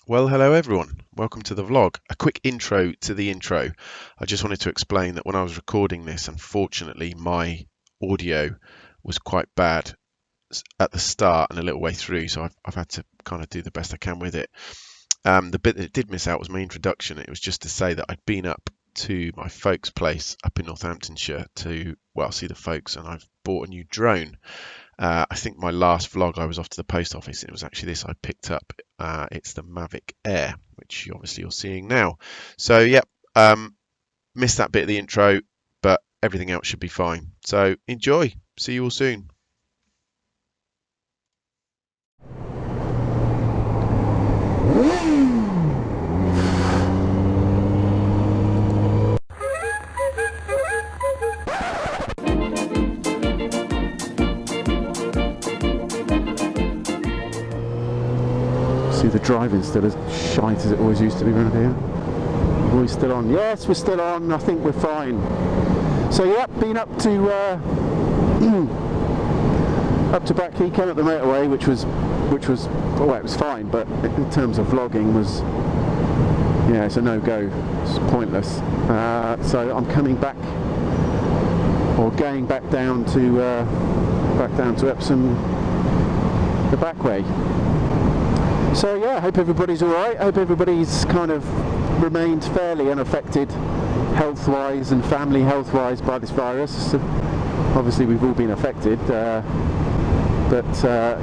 Well, hello everyone. Welcome to the vlog. A quick intro to the intro. I just wanted to explain that when I was recording this, unfortunately, my audio was quite bad at the start and a little way through, so I've had to kind of do the best I can with it. The bit that it did miss out was my introduction. It was just to say that I'd been up to my folks' place up in Northamptonshire to, well, see the folks, and I've bought a new drone. I think my last vlog I was off to the post office and it was actually this I picked up. It's the Mavic Air, which obviously you're seeing now. So yep, missed that bit of the intro, but everything else should be fine. So enjoy. See you all soon. See, the driving still as shite as it always used to be around here. Are we still on? Yes, we're still on. I think we're fine. So yep, been up to up to Backhecam at the motorway, which was well, it was fine, but in terms of vlogging was, yeah, it's a no-go. It's pointless. So I'm coming back, or going back down to Epsom the back way. So yeah, I hope everybody's alright. I hope everybody's kind of remained fairly unaffected health-wise and family health-wise by this virus. So obviously we've all been affected, but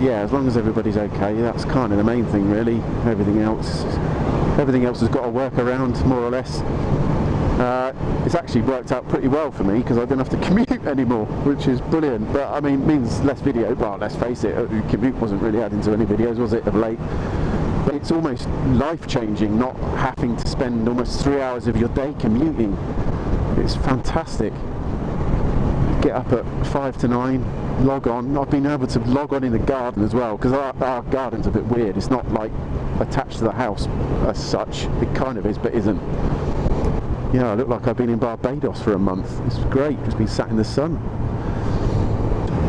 yeah, as long as everybody's okay, that's kind of the main thing really. Everything else has got to work around more or less. It's actually worked out pretty well for me because I don't have to commute anymore, which is brilliant. But I mean, it means less video. Well, let's face it, commute wasn't really adding to any videos, was it, of late? But it's almost life-changing not having to spend almost 3 hours of your day commuting. It's fantastic. Get up at 5 to 9, log on. I've been able to log on in the garden as well, because our garden's a bit weird. It's not like attached to the house as such. It kind of is, but isn't. Yeah, I look like I've been in Barbados for a month. It's great, just been sat in the sun.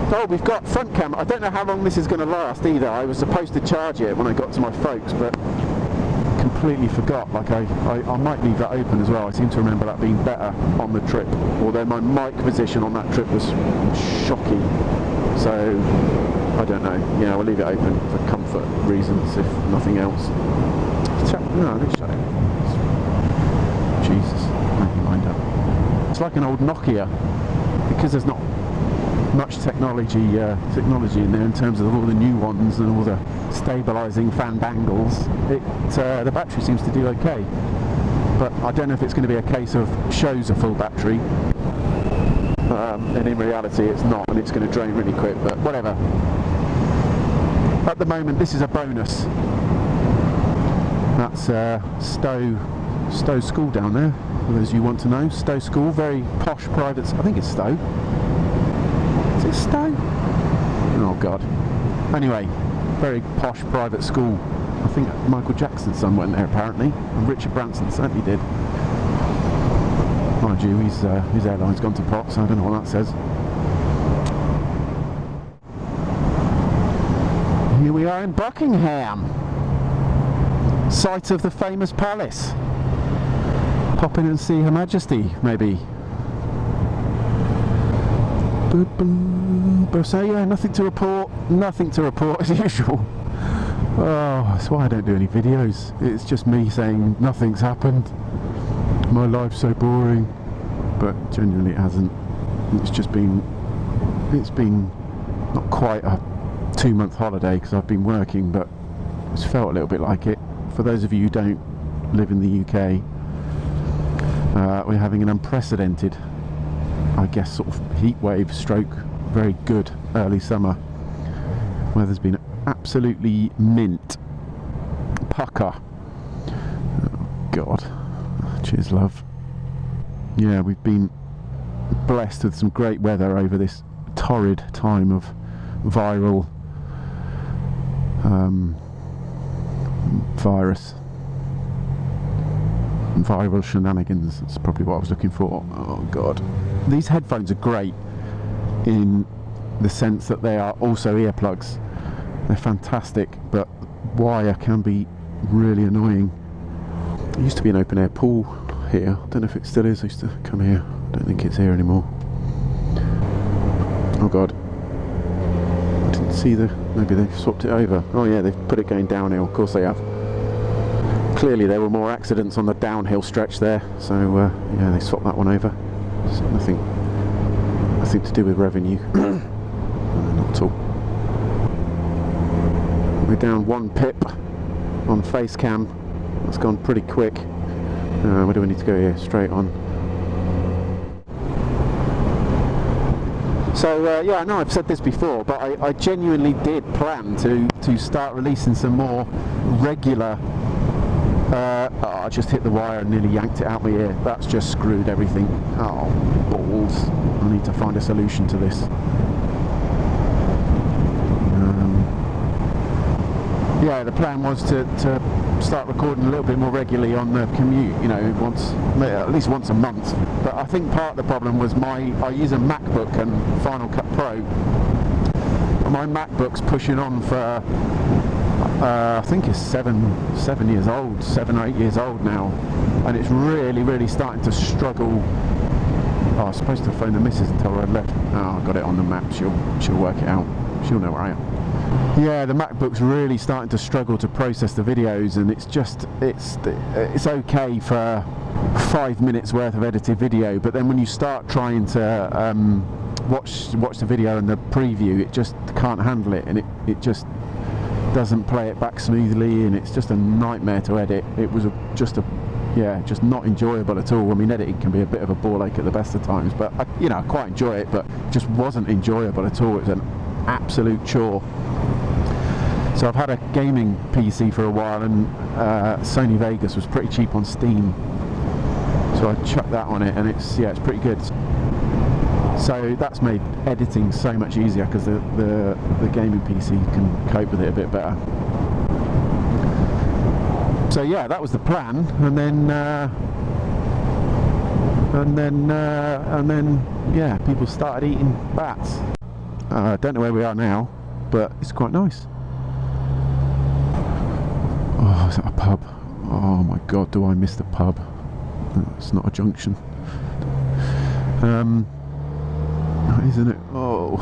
Oh, we've got front camera. I don't know how long this is going to last either. I was supposed to charge it when I got to my folks, but completely forgot. Like I might leave that open as well. I seem to remember that being better on the trip, although my mic position on that trip was shocking. So I don't know. Yeah, we'll leave it open for comfort reasons, if nothing else. No, let's shut it. Jesus, make me mind up. It's like an old Nokia, because there's not much technology in there in terms of all the new ones and all the stabilising fandangles. The battery seems to do okay, but I don't know if it's going to be a case of shows a full battery, and in reality it's not, and it's going to drain really quick. But whatever. At the moment, this is a bonus. That's Stowe School down there, for those you want to know. Stowe School, very posh private, I think it's Stowe. Is it Stowe? Oh god. Anyway, very posh private school. I think Michael Jackson's son went there apparently, and Richard Branson certainly did. Mind you, his airline's gone to pot, so I don't know what that says. Here we are in Buckingham, site of the famous palace. Pop in and see Her Majesty, maybe. So yeah, nothing to report as usual. Oh, that's why I don't do any videos. It's just me saying nothing's happened. My life's so boring. But genuinely it hasn't. It's been not quite a 2-month holiday because I've been working, but it's felt a little bit like it. For those of you who don't live in the UK, we're having an unprecedented, I guess, sort of heat wave stroke, very good early summer. Weather's been absolutely mint. Pucker. Oh god. Cheers, love. Yeah, we've been blessed with some great weather over this torrid time of viral viral shenanigans. That's probably what I was looking for. Oh god. These headphones are great in the sense that they are also earplugs. They're fantastic, but wire can be really annoying. There used to be an open air pool here. I don't know if it still is. I used to come here. I don't think it's here anymore. Oh god. I didn't see maybe they've swapped it over. Oh yeah, they've put it going downhill. Of course they have. Clearly there were more accidents on the downhill stretch there, so yeah, they swapped that one over. So nothing to do with revenue. Not at all. We're down 1 pip on face cam. That's gone pretty quick. Where do we need to go here? Straight on. So yeah, I know I've said this before, but I genuinely did plan to start releasing some more regular. I just hit the wire and nearly yanked it out my ear. That's just screwed everything. Oh, balls. I need to find a solution to this. Yeah, the plan was to start recording a little bit more regularly on the commute, you know, at least once a month. But I think part of the problem was I use a MacBook and Final Cut Pro. And my MacBook's pushing on for I think it's 7 years old, 7 or 8 years old now, and it's really starting to struggle. Oh, I was supposed to phone the missus and tell her I'd left. Oh, I got it on the map. She'll work it out. She'll know where I am. Yeah, the MacBook's really starting to struggle to process the videos, and it's okay for 5 minutes worth of edited video, but then when you start trying to watch the video and the preview, it just can't handle it, and it just doesn't play it back smoothly, and it's just a nightmare to edit. It was just not enjoyable at all. I mean, editing can be a bit of a ball ache at the best of times, but I quite enjoy it, but it just wasn't enjoyable at all. It was an absolute chore. So I've had a gaming PC for a while, and Sony Vegas was pretty cheap on Steam, so I chucked that on it, and it's pretty good. So that's made editing so much easier because the gaming PC can cope with it a bit better. So yeah, that was the plan, and then yeah, people started eating bats. I don't know where we are now, but it's quite nice. Oh, is that a pub? Oh my god, do I miss the pub? It's not a junction. Isn't it? Oh,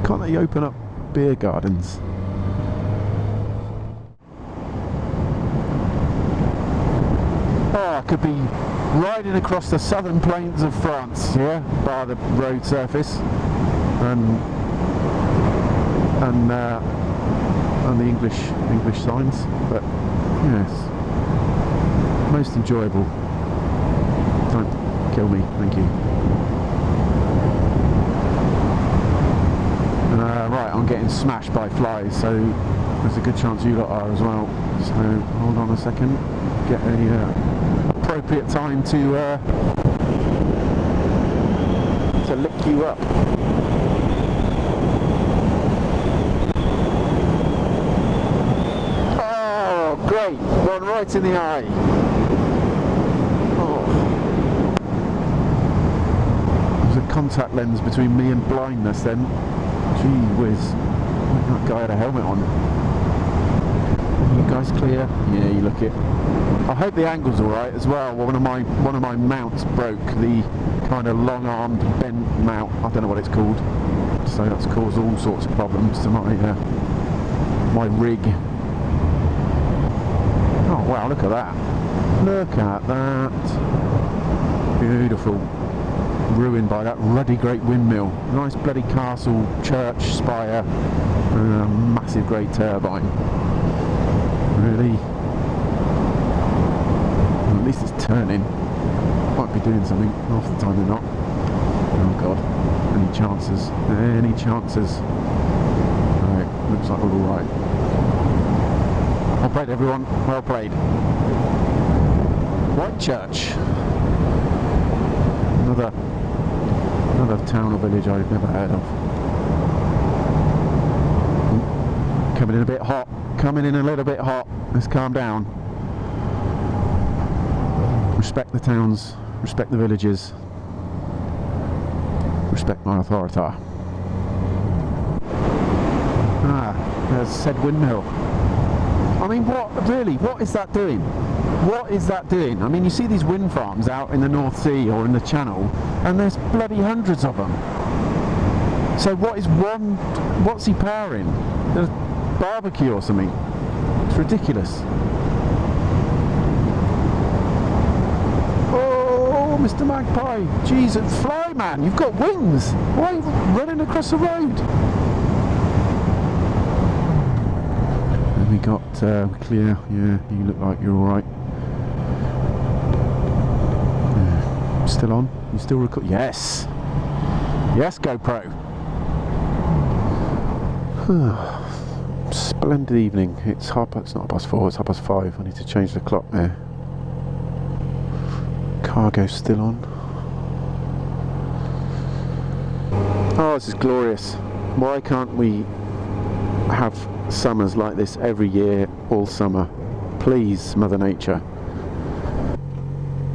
can't they open up beer gardens? Oh, I could be riding across the southern plains of France, yeah, by the road surface, and the English signs, but yes, most enjoyable. Don't kill me, thank you. Right, I'm getting smashed by flies, so there's a good chance you lot are as well. So hold on a second, get a appropriate time to lick you up. Oh, great! One right in the eye. Oh. There's a contact lens between me and blindness then. Gee whiz, that guy had a helmet on. Are you guys clear? Yeah, you look it. I hope the angle's alright as well. One of my mounts broke, the kind of long-armed bent mount. I don't know what it's called. So that's caused all sorts of problems to my rig. Oh wow, look at that. Look at that. Beautiful. Ruined by that ruddy great windmill. Nice bloody castle, church, spire, and a massive great turbine. Really? Well, at least it's turning. Might be doing something. Half the time they're not. Oh god. Any chances? Any chances? Right, looks like we're alright. Well played everyone, well played. Whitechurch. Another town or village I've never heard of. Coming in a bit hot. Coming in a little bit hot. Let's calm down. Respect the towns. Respect the villages. Respect my authority. Ah, there's said windmill. I mean, what is that doing? What is that doing? I mean, you see these wind farms out in the North Sea or in the Channel, and there's bloody hundreds of them. So what's he powering? A barbecue or something? It's ridiculous. Oh, Mr. Magpie, Jesus, fly man, you've got wings. Why are you running across the road? And we got clear. Yeah, you look like you're all right. Still on? You still record? Yes. Yes, GoPro. Splendid evening. It's not 4:30, it's 5:30. I need to change the clock there. Cargo's still on. Oh, this is glorious. Why can't we have summers like this every year, all summer? Please, Mother Nature.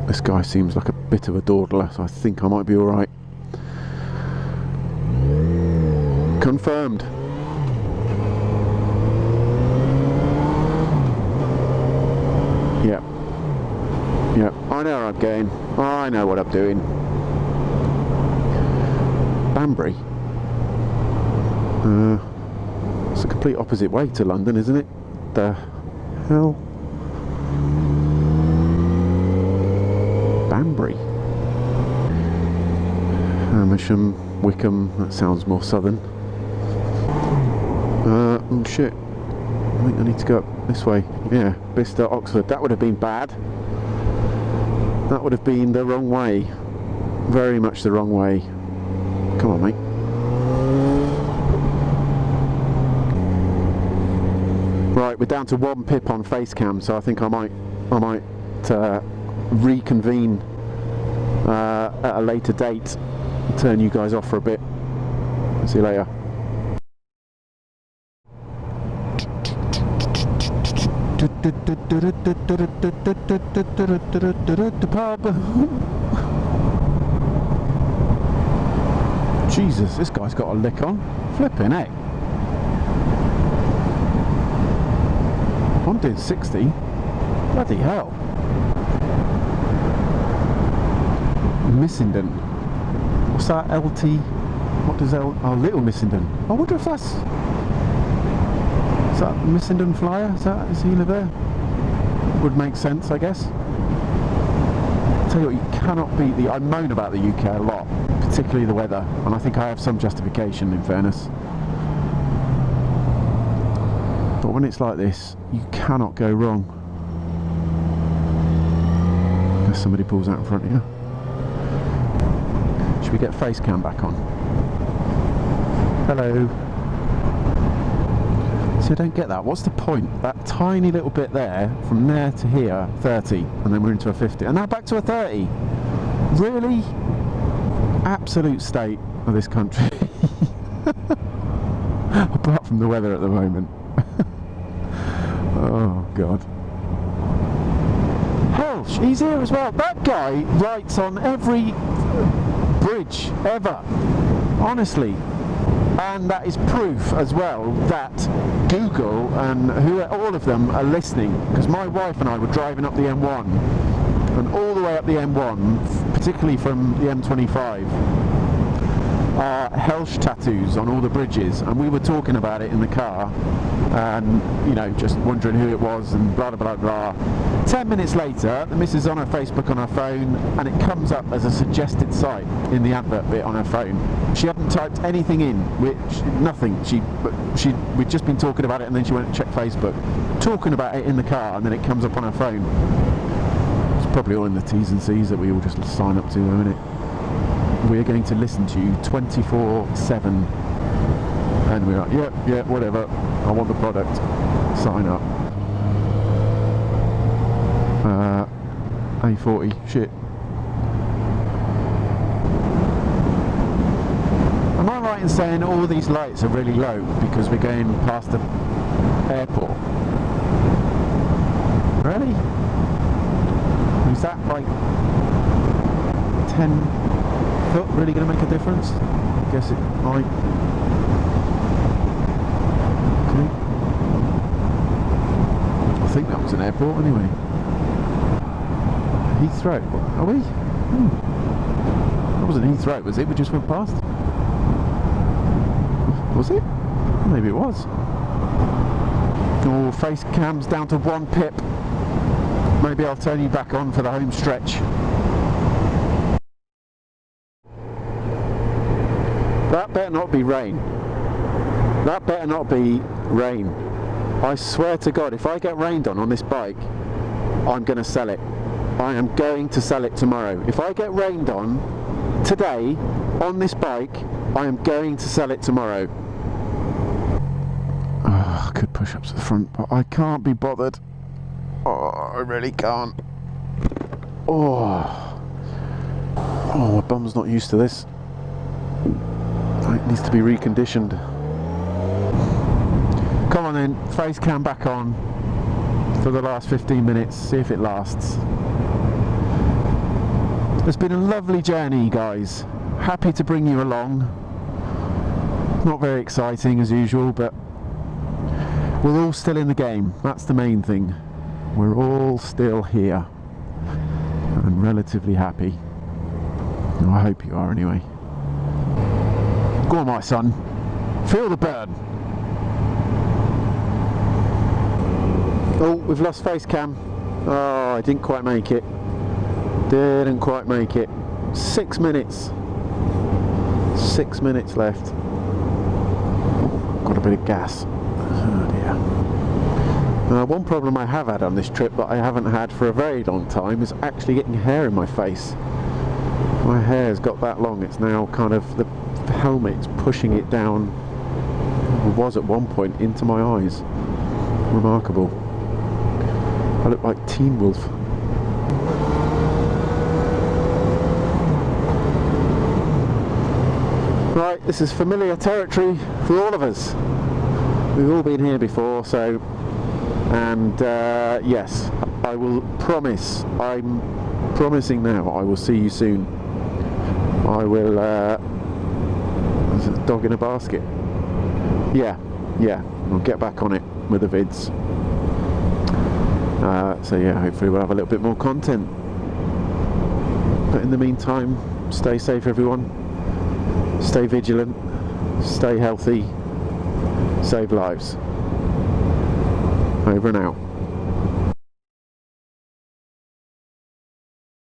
This guy seems like a bit of a dawdler, so I think I might be alright. Confirmed. Yep. Yep. I know where I'm going. I know what I'm doing. Banbury? It's the complete opposite way to London, isn't it? The hell? Banbury? Amersham, Wickham, that sounds more southern. Oh shit. I think I need to go up this way. Yeah, Bicester, Oxford. That would have been bad. That would have been the wrong way. Very much the wrong way. Come on, mate. Right, we're down to 1 pip on Facecam, so I think I might reconvene at a later date. Turn you guys off for a bit. See you later. Jesus, this guy's got a lick on. Flipping heck. I'm doing 60. Bloody hell. Missenden. What's that? LT? What does L? Oh, Little Missenden. I wonder if that's... Is that Missenden Flyer? Does he live there? Would make sense, I guess. Tell you what, you cannot beat the... I moan about the UK a lot, particularly the weather, and I think I have some justification, in fairness. But when it's like this, you cannot go wrong. Unless somebody pulls out in front of you. Should we get Facecam back on? Hello. See, I don't get that. What's the point? That tiny little bit there, from there to here, 30, and then we're into a 50, and now back to a 30. Really? Absolute state of this country. Apart from the weather at the moment. Oh God. Helsh, he's here as well. That guy writes on every bridge ever. Honestly. And that is proof as well that Google and all of them are listening, because my wife and I were driving up the M1, and all the way up the M1, particularly from the M25, are Helsh tattoos on all the bridges, and we were talking about it in the car, and you know, just wondering who it was and blah blah blah. 10 minutes later, the missus is on her Facebook on her phone, and it comes up as a suggested site in the advert bit on her phone. She hadn't typed anything in, nothing. We'd just been talking about it, and then she went and checked Facebook, talking about it in the car, and then it comes up on her phone. It's probably all in the T's and C's that we all just sign up to, isn't it? We're going to listen to you 24/7, and we're like, yeah, whatever. I want the product. Sign up. A40, shit. Am I right in saying all these lights are really low because we're going past the airport? Really? Is that like 10 foot really going to make a difference? I guess it might. Okay. think that was an airport anyway. Heathrow. Are we? That wasn't Heathrow, was it? We just went past. Was it? Maybe it was. Oh, face cam's down to 1 pip. Maybe I'll turn you back on for the home stretch. That better not be rain. That better not be rain. I swear to God, if I get rained on this bike, I'm going to sell it. I am going to sell it tomorrow. If I get rained on today on this bike, I am going to sell it tomorrow. Oh, I could push up to the front, but I can't be bothered. Oh, I really can't. Oh, my bum's not used to this. It needs to be reconditioned. Come on then, face cam back on for the last 15 minutes, see if it lasts. It's been a lovely journey, guys. Happy to bring you along. Not very exciting as usual, but we're all still in the game. That's the main thing. We're all still here and relatively happy. I hope you are anyway. Go on, my son. Feel the burn. Oh, we've lost face cam. Oh, I didn't quite make it. Didn't quite make it. 6 minutes. 6 minutes left. Got a bit of gas. Oh dear. One problem I have had on this trip that I haven't had for a very long time is actually getting hair in my face. My hair's got that long, it's now kind of, the helmet's pushing it down, it was at one point, into my eyes. Remarkable. I look like Teen Wolf. Right, this is familiar territory for all of us. We've all been here before, so, and yes, I will promise, I'm promising now, I will see you soon. I will, there's a dog in a basket. Yeah, we'll get back on it with the vids. So yeah, hopefully we'll have a little bit more content. But in the meantime, stay safe everyone. Stay vigilant. Stay healthy. Save lives. Over and out.